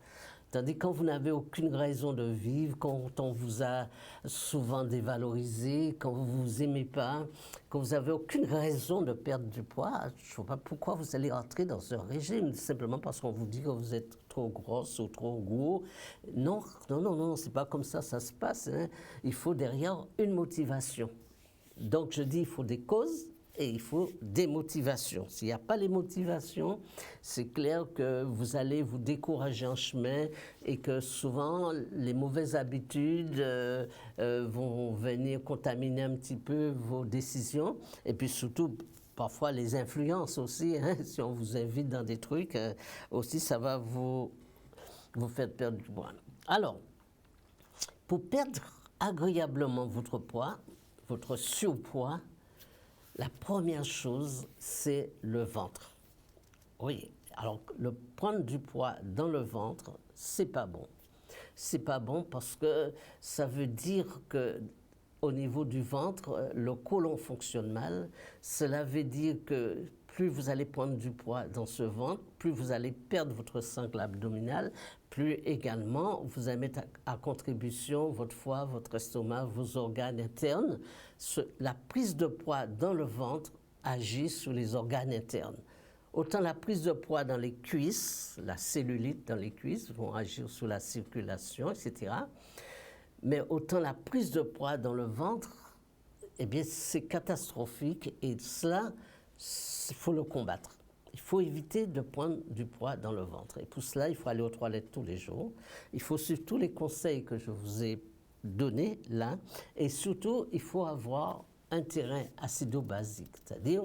Tandis que quand vous n'avez aucune raison de vivre, quand on vous a souvent dévalorisé, quand vous ne vous aimez pas, quand vous n'avez aucune raison de perdre du poids, je ne vois pas pourquoi vous allez entrer dans ce régime, simplement parce qu'on vous dit que vous êtes trop grosse ou trop gros. Non, c'est pas comme ça se passe. Hein. Il faut derrière une motivation. Donc je dis, il faut des causes. Et il faut des motivations. S'il n'y a pas les motivations, c'est clair que vous allez vous décourager en chemin et que souvent les mauvaises habitudes vont venir contaminer un petit peu vos décisions. Et puis surtout, parfois les influences aussi. Hein, si on vous invite dans des trucs, aussi ça va vous faire perdre du poids. Alors, pour perdre agréablement votre poids, votre surpoids, la première chose, c'est le ventre. Oui, alors prendre du poids dans le ventre, c'est pas bon. C'est pas bon parce que ça veut dire que au niveau du ventre, le côlon fonctionne mal. Cela veut dire que plus vous allez prendre du poids dans ce ventre, plus vous allez perdre votre sangle abdominale, plus également vous allez mettre à contribution votre foie, votre estomac, vos organes internes. La prise de poids dans le ventre agit sur les organes internes. Autant la prise de poids dans les cuisses, la cellulite dans les cuisses vont agir sur la circulation, etc. Mais autant la prise de poids dans le ventre, eh bien c'est catastrophique et cela, il faut le combattre. Il faut éviter de prendre du poids dans le ventre. Et pour cela, il faut aller aux toilettes tous les jours. Il faut suivre tous les conseils que je vous ai donnés là. Et surtout, il faut avoir un terrain acido-basique. C'est-à-dire,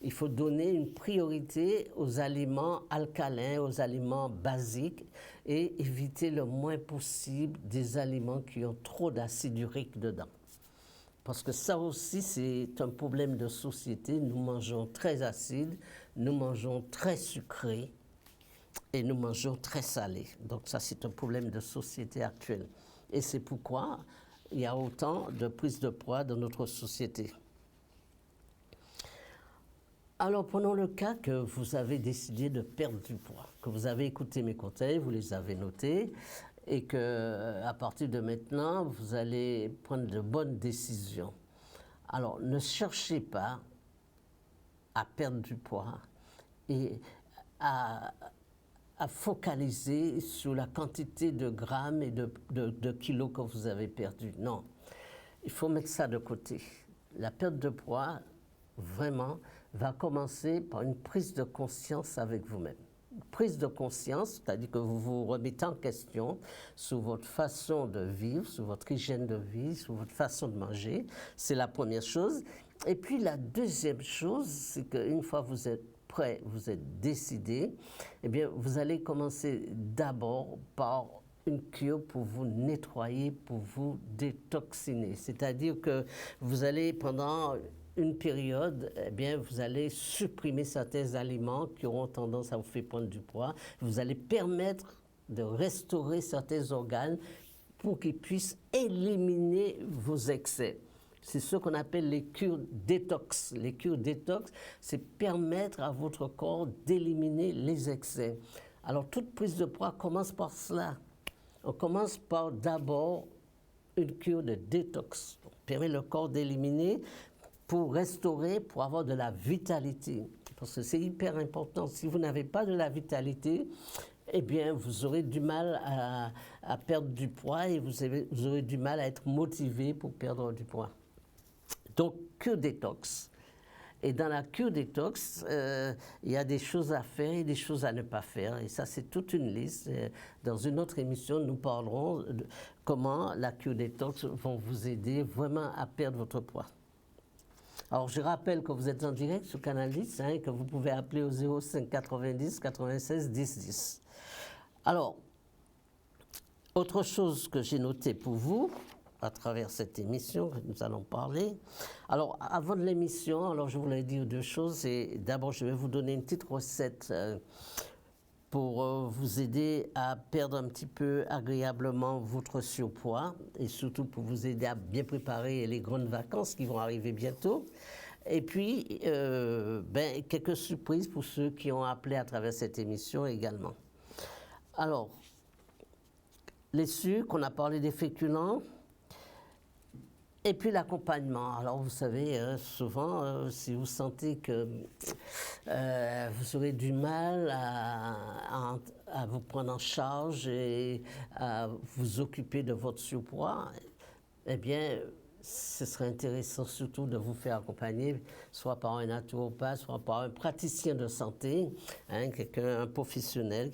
il faut donner une priorité aux aliments alcalins, aux aliments basiques et éviter le moins possible des aliments qui ont trop d'acide urique dedans. Parce que ça aussi, c'est un problème de société. Nous mangeons très acide, nous mangeons très sucré et nous mangeons très salé. Donc ça, c'est un problème de société actuelle. Et c'est pourquoi il y a autant de prise de poids dans notre société. Alors, prenons le cas que vous avez décidé de perdre du poids, que vous avez écouté mes conseils, vous les avez notés, et qu'à partir de maintenant, vous allez prendre de bonnes décisions. Alors, ne cherchez pas à perdre du poids et à focaliser sur la quantité de grammes et de kilos que vous avez perdu. Non, il faut mettre ça de côté. La perte de poids, vraiment, va commencer par une prise de conscience avec vous-même. Prise de conscience, c'est-à-dire que vous vous remettez en question sur votre façon de vivre, sur votre hygiène de vie, sur votre façon de manger. C'est la première chose. Et puis la deuxième chose, c'est qu'une fois que vous êtes prêt, vous êtes décidé, eh bien, vous allez commencer d'abord par une cure pour vous nettoyer, pour vous détoxiner. C'est-à-dire que vous allez, pendant une période, eh bien, vous allez supprimer certains aliments qui auront tendance à vous faire prendre du poids. Vous allez permettre de restaurer certains organes pour qu'ils puissent éliminer vos excès. C'est ce qu'on appelle les cures détox. Les cures détox, c'est permettre à votre corps d'éliminer les excès. Alors, toute prise de poids commence par cela. On commence par d'abord une cure de détox. On permet le corps d'éliminer pour restaurer, pour avoir de la vitalité. Parce que c'est hyper important. Si vous n'avez pas de la vitalité, eh bien, vous aurez du mal à perdre du poids et vous aurez du mal à être motivé pour perdre du poids. Donc, cure détox. Et dans la cure détox, il y a des choses à faire et des choses à ne pas faire. Et ça, c'est toute une liste. Dans une autre émission, nous parlerons de comment la cure détox va vous aider vraiment à perdre votre poids. Alors, je rappelle que vous êtes en direct sur Canal 10 et que vous pouvez appeler au 05 90 96 10 10. Alors, autre chose que j'ai notée pour vous, à travers cette émission que nous allons parler. Alors, avant de l'émission, alors je voulais dire deux choses. D'abord, je vais vous donner une petite recette pour vous aider à perdre un petit peu agréablement votre surpoids et surtout pour vous aider à bien préparer les grandes vacances qui vont arriver bientôt. Et puis, quelques surprises pour ceux qui ont appelé à travers cette émission également. Alors, les sucres, on a parlé des féculents. Et puis l'accompagnement. Alors vous savez, souvent, si vous sentez que vous aurez du mal à vous prendre en charge et à vous occuper de votre surpoids, eh bien, ce serait intéressant surtout de vous faire accompagner, soit par un naturopathe, soit par un praticien de santé, un professionnel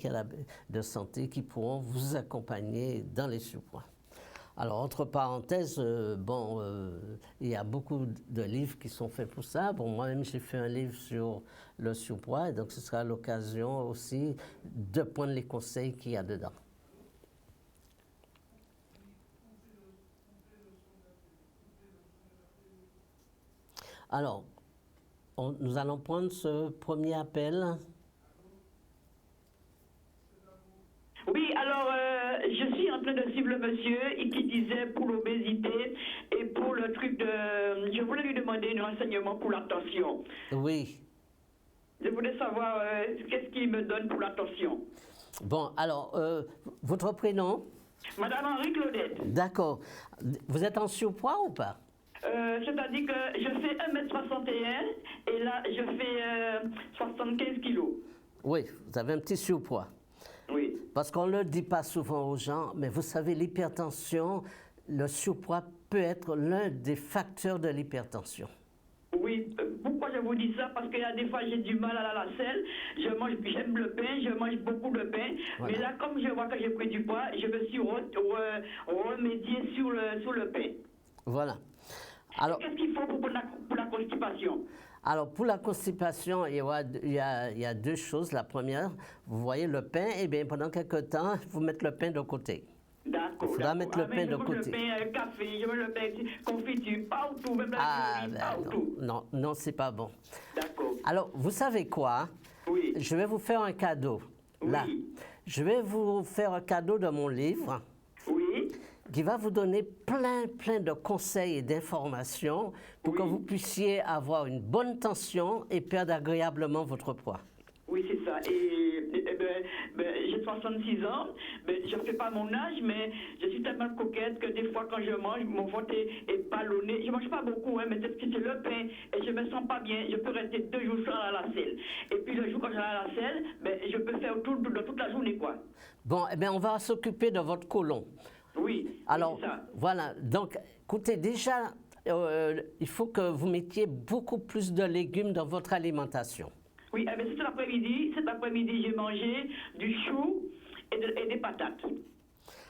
de santé qui pourront vous accompagner dans les surpoids. Alors, entre parenthèses, il y a beaucoup de livres qui sont faits pour ça. Bon, moi-même, j'ai fait un livre sur le surpoids, et donc ce sera l'occasion aussi de prendre les conseils qu'il y a dedans. Alors, nous allons prendre ce premier appel. Oui, alors je suis en train de suivre le monsieur qui disait pour l'obésité et pour le truc de... Je voulais lui demander un renseignement pour la tension. Oui. Je voulais savoir qu'est-ce qu'il me donne pour la tension. Bon, alors, votre prénom? Madame Henri Claudette. D'accord. Vous êtes en surpoids ou pas? C'est-à-dire que je fais 1m61 et là je fais 75 kilos. Oui, vous avez un petit surpoids. Oui. Parce qu'on ne le dit pas souvent aux gens, mais vous savez, l'hypertension, le surpoids peut être l'un des facteurs de l'hypertension. Oui, pourquoi je vous dis ça? Parce qu'il y a des fois j'ai du mal à la selle, j'aime le pain, je mange beaucoup de pain, voilà. Mais là comme je vois que j'ai pris du poids, je me suis remédié sur le pain. Voilà. Alors, qu'est-ce qu'il faut pour la constipation? Alors, pour la constipation, il y a deux choses. La première, vous voyez le pain, et bien pendant quelques temps, il faut mettre le pain de côté. D'accord. Il faudra mettre le pain de côté. Je mets le pain café, je mets le pain confiture, partout, même partout. Non, c'est pas bon. D'accord. Alors, vous savez quoi? Oui. Je vais vous faire un cadeau. Oui. Là, je vais vous faire un cadeau de mon livre. Oui. Qui va vous donner plein de conseils et d'informations pour que vous puissiez avoir une bonne tension et perdre agréablement votre poids. Oui, c'est ça. Et j'ai 66 ans, je ne fais pas mon âge, mais je suis tellement coquette que des fois quand je mange, mon ventre est ballonné. Je ne mange pas beaucoup, mais c'est le pain et je ne me sens pas bien. Je peux rester 2 jours sans aller à la selle. Et puis le jour quand je vais à la selle, je peux faire tout de toute la journée, quoi. Bon, on va s'occuper de votre côlon. Oui, alors, c'est ça. Voilà. Donc, écoutez, déjà, il faut que vous mettiez beaucoup plus de légumes dans votre alimentation. Oui, cet après-midi, j'ai mangé du chou et des patates.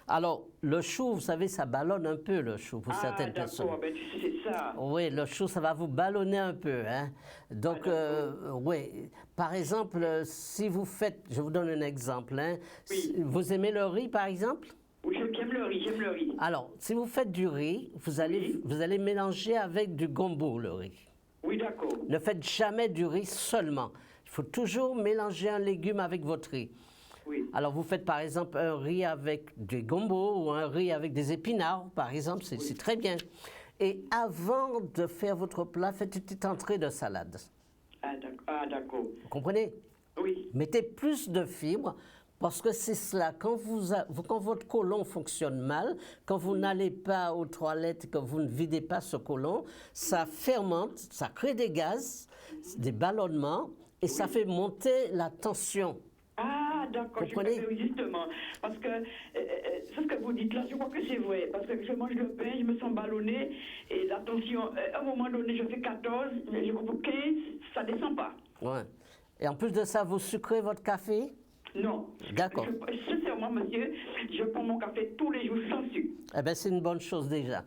Alors, le chou, vous savez, ça ballonne un peu, le chou, pour certaines personnes. Ah, d'accord, c'est ça. Oui, le chou, ça va vous ballonner un peu. Hein? Donc, oui, par exemple, si vous faites, je vous donne un exemple. Hein? Oui. Vous aimez le riz, par exemple? Oui, j'aime le riz. Alors, si vous faites du riz, vous allez mélanger avec du gombo, le riz. Oui, d'accord. Ne faites jamais du riz seulement. Il faut toujours mélanger un légume avec votre riz. Oui. Alors, vous faites par exemple un riz avec des gombo ou un riz avec des épinards, par exemple, c'est très bien. Et avant de faire votre plat, faites une petite entrée de salade. Ah, d'accord. Vous comprenez? Oui. Mettez plus de fibres parce que c'est cela. Quand votre côlon fonctionne mal, quand vous n'allez pas aux toilettes, que vous ne videz pas ce côlon, ça fermente, ça crée des gaz, des ballonnements et ça fait monter la tension. Ah, d'accord, Comprenez? Justement. Parce que ce que vous dites là, je crois que c'est vrai. Parce que je mange le pain, je me sens ballonnée. Et la tension, à un moment donné, je fais 14, mais je comprends 15, ça ne descend pas. Ouais. Et en plus de ça, vous sucrez votre café? Non. D'accord. Sincèrement, monsieur, je prends mon café tous les jours sans sucre. Eh bien, c'est une bonne chose déjà.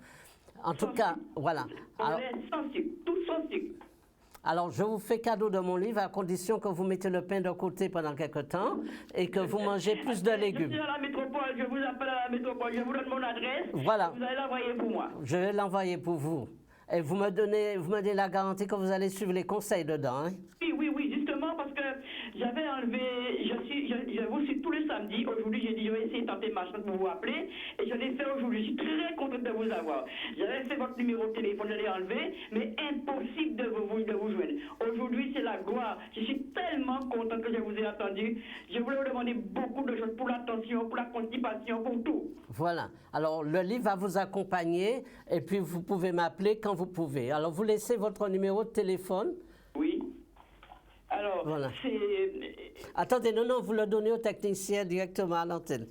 En tout cas, voilà. Alors, sans sucre, tout sans sucre. Alors, je vous fais cadeau de mon livre à condition que vous mettez le pain de côté pendant quelque temps et que vous mangez plus de légumes. Je suis à la métropole, je vous appelle à la métropole, je vous donne mon adresse. Voilà. Vous allez l'envoyer pour moi. Je vais l'envoyer pour vous. Et vous me donnez la garantie que vous allez suivre les conseils dedans. Hein? Oui, justement, parce que j'avais enlevé, je vous suis tous les samedis. Aujourd'hui, j'ai dit, je vais essayer de tenter ma chance pour vous appeler. Et je l'ai fait aujourd'hui. Je suis très contente de vous avoir. J'avais fait votre numéro de téléphone, je l'ai enlevé, mais impossible de vous joindre. Aujourd'hui, c'est la gloire. Je suis tellement contente que je vous ai entendu. Je voulais vous demander beaucoup de choses pour l'attention, pour la constipation, pour tout. Voilà. Alors, le livre va vous accompagner et puis vous pouvez m'appeler quand vous pouvez. Alors, vous laissez votre numéro de téléphone. Oui. Alors, voilà. C'est... Attendez, non, vous le donnez au technicien directement à l'antenne.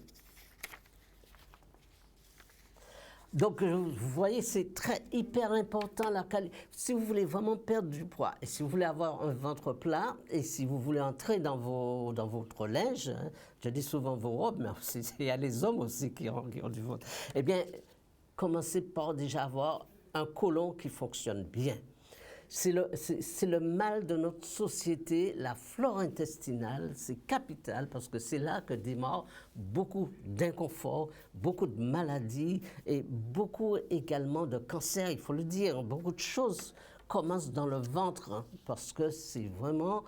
Donc, vous voyez, c'est hyper important la qualité. Si vous voulez vraiment perdre du poids, et si vous voulez avoir un ventre plat, et si vous voulez entrer dans votre linge, hein, je dis souvent vos robes, mais il y a les hommes aussi qui ont du ventre, eh bien, commencez par déjà avoir un côlon qui fonctionne bien. C'est le mal de notre société, la flore intestinale, c'est capital parce que c'est là que démarre beaucoup d'inconfort, beaucoup de maladies et beaucoup également de cancers, il faut le dire. Beaucoup de choses commencent dans le ventre hein, parce que c'est vraiment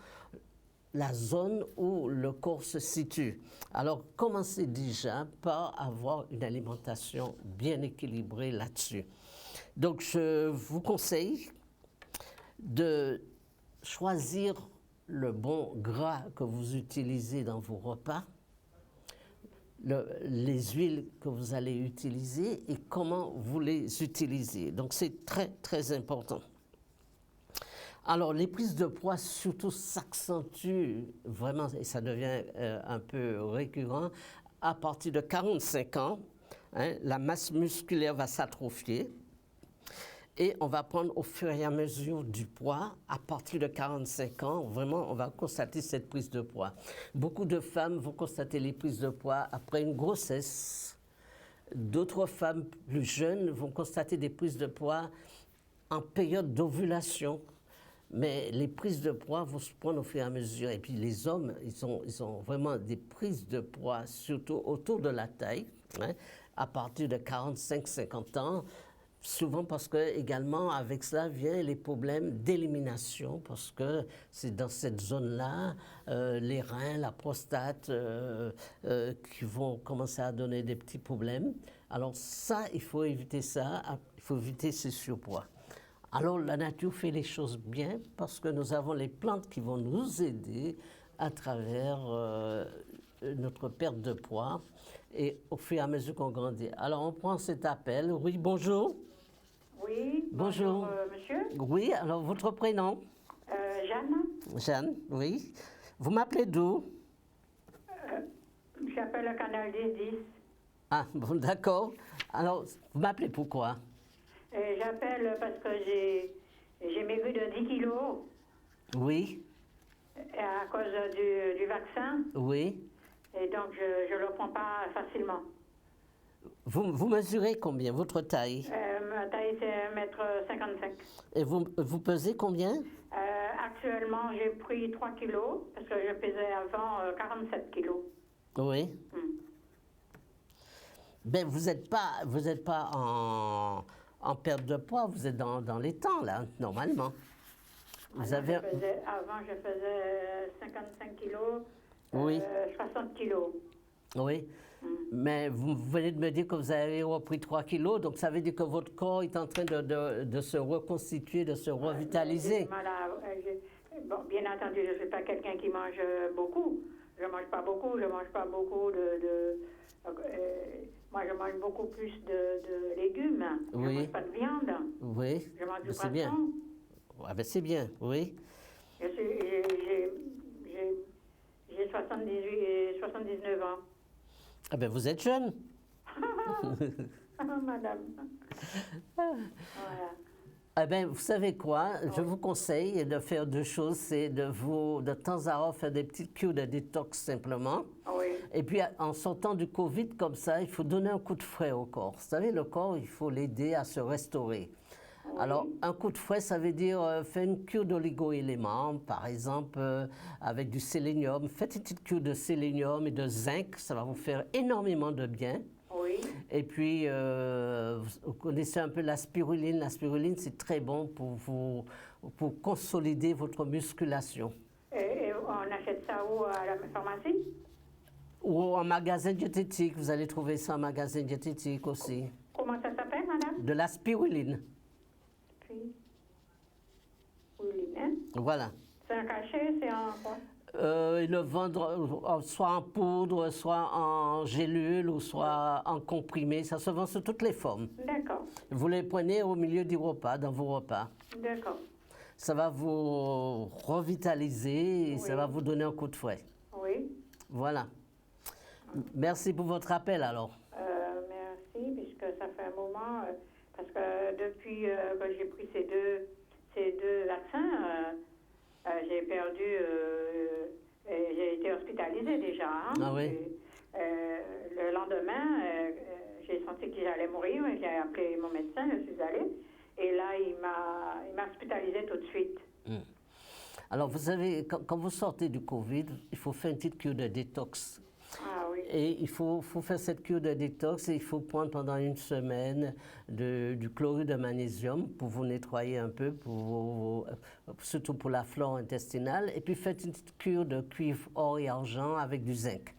la zone où le corps se situe. Alors, commencez déjà par avoir une alimentation bien équilibrée là-dessus. Donc, je vous conseille de choisir le bon gras que vous utilisez dans vos repas, les huiles que vous allez utiliser et comment vous les utilisez. Donc, c'est très, très important. Alors, les prises de poids, surtout, s'accentuent vraiment, et ça devient un peu récurrent, à partir de 45 ans. Hein, la masse musculaire va s'atrophier. Et on va prendre au fur et à mesure du poids, à partir de 45 ans, vraiment, on va constater cette prise de poids. Beaucoup de femmes vont constater les prises de poids après une grossesse. D'autres femmes plus jeunes vont constater des prises de poids en période d'ovulation. Mais les prises de poids vont se prendre au fur et à mesure. Et puis les hommes, ils ont vraiment des prises de poids, surtout autour de la taille, hein, à partir de 45-50 ans. Souvent parce que, également, avec cela viennent les problèmes d'élimination, parce que c'est dans cette zone-là, les reins, la prostate, qui vont commencer à donner des petits problèmes. Alors ça, il faut éviter ça, il faut éviter ce surpoids. Alors la nature fait les choses bien, parce que nous avons les plantes qui vont nous aider à travers notre perte de poids, et au fur et à mesure qu'on grandit. Alors on prend cet appel. Oui, bonjour. Oui, bonjour monsieur. Oui, alors votre prénom? Jeanne. Jeanne, oui. Vous m'appelez d'où? J'appelle le canal 10. Ah, bon, d'accord. Alors, vous m'appelez pourquoi? J'appelle parce que j'ai maigri de 10 kilos. Oui. À cause du vaccin. Oui. Et donc, je ne le prends pas facilement. Vous mesurez combien, votre taille? Ma taille, c'est 1m55. Et vous pesez combien? Actuellement, j'ai pris 3 kilos, parce que je pesais avant 47 kilos. Oui. Ben, vous n'êtes pas en perte de poids, vous êtes dans les temps, là, normalement. Avant, je faisais 55 kilos. Oui. 60 kilos. Oui. Mais vous venez de me dire que vous avez repris 3 kilos, donc ça veut dire que votre corps est en train de se reconstituer, de se revitaliser. Bon, bien entendu, je ne suis pas quelqu'un qui mange beaucoup. Je ne mange pas beaucoup, moi, je mange beaucoup plus de légumes. Oui. Je ne mange pas de viande. Oui. Je mange du C'est bien. poisson. Ah ben c'est bien, oui. J'ai 79 ans. Ah ben vous êtes jeune. Madame. Voilà. Eh bien, vous savez quoi? Je vous conseille de faire 2 choses. C'est de temps à autre, faire des petites cures de détox simplement. Oui. Et puis, en sortant du Covid comme ça, il faut donner un coup de fouet au corps. Vous savez, le corps, il faut l'aider à se restaurer. Oui. Alors, un coup de fouet, ça veut dire faire une cure d'oligo-éléments, par exemple, avec du sélénium. Faites une petite cure de sélénium et de zinc, ça va vous faire énormément de bien. Oui. Et puis, vous connaissez un peu la spiruline. La spiruline, c'est très bon pour consolider votre musculation. Et on achète ça où? À la pharmacie? Ou en magasin diététique. Vous allez trouver ça en magasin diététique aussi. Comment ça s'appelle, madame? De la spiruline. Spiruline, hein? Voilà. C'est un cachet, c'est en quoi? Ils le vendent soit en poudre, soit en gélule, ou soit en comprimé. Ça se vend sous toutes les formes. D'accord. Vous les prenez au milieu du repas, dans vos repas. D'accord. Ça va vous revitaliser et ça va vous donner un coup de fouet. Oui. Voilà. Merci pour votre appel alors. Merci, puisque ça fait un moment, parce que depuis que j'ai pris ces deux vaccins, j'ai perdu, j'ai été hospitalisée déjà. Hein? Ah oui? Le lendemain, j'ai senti que j'allais mourir, j'ai appelé mon médecin, je suis allée, et là, il m'a hospitalisée tout de suite. Alors, vous savez, quand vous sortez du Covid, il faut faire une petite cure de détox. Ah oui. Et il faut faire cette cure de détox et il faut prendre pendant 1 semaine du chlorure de magnésium pour vous nettoyer un peu, surtout pour la flore intestinale. Et puis faites une petite cure de cuivre, or et argent avec du zinc.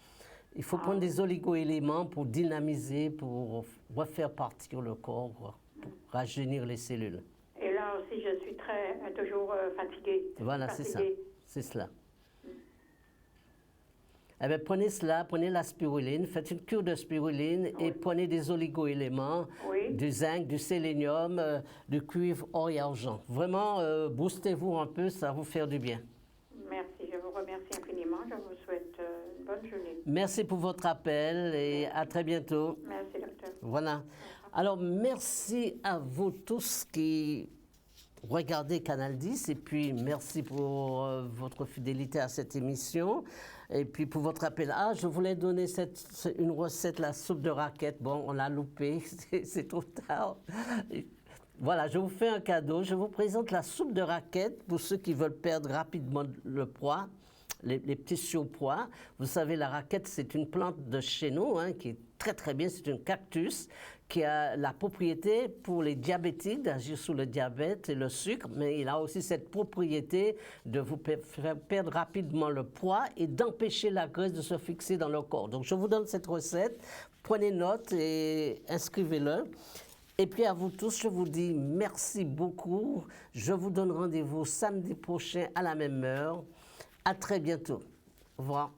Il faut prendre des oligo-éléments pour dynamiser, pour refaire partir le corps, pour rajeunir les cellules. Et là aussi, je suis toujours fatiguée. Voilà, c'est ça. C'est cela. Eh bien, prenez cela, prenez la spiruline, faites une cure de spiruline et prenez des oligo-éléments, du zinc, du sélénium, du cuivre, or et argent. Vraiment, boostez-vous un peu, ça va vous faire du bien. Merci, je vous remercie infiniment. Je vous souhaite une bonne journée. Merci pour votre appel et à très bientôt. Merci, docteur. Voilà. Alors, merci à vous tous qui regardez Canal 10 et puis merci pour votre fidélité à cette émission. Et puis pour votre appel, je voulais donner une recette, la soupe de raquette. Bon, on l'a loupé, c'est trop tard. Voilà, je vous fais un cadeau. Je vous présente la soupe de raquette pour ceux qui veulent perdre rapidement le poids, les petits surpoids. Vous savez, la raquette, c'est une plante de chez nous qui est très très bien. C'est un cactus qui a la propriété pour les diabétiques d'agir sur le diabète et le sucre, mais il a aussi cette propriété de vous faire perdre rapidement le poids et d'empêcher la graisse de se fixer dans le corps. Donc je vous donne cette recette, prenez note et inscrivez-le. Et puis à vous tous, je vous dis merci beaucoup. Je vous donne rendez-vous samedi prochain à la même heure. À très bientôt. Au revoir.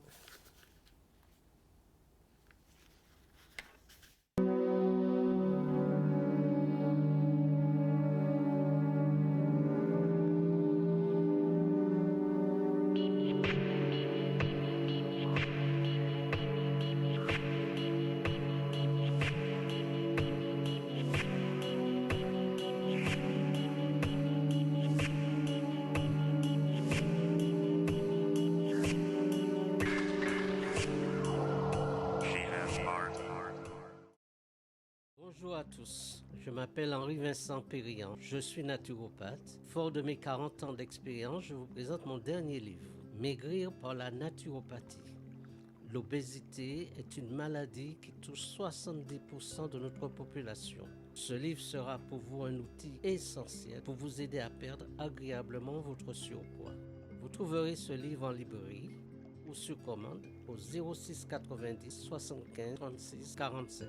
Bonjour à tous, je m'appelle Henri-Vincent Périllan, je suis naturopathe. Fort de mes 40 ans d'expérience, je vous présente mon dernier livre, Maigrir par la naturopathie. L'obésité est une maladie qui touche 70% de notre population. Ce livre sera pour vous un outil essentiel pour vous aider à perdre agréablement votre surpoids. Vous trouverez ce livre en librairie ou sur commande au 06 90 75 36 47.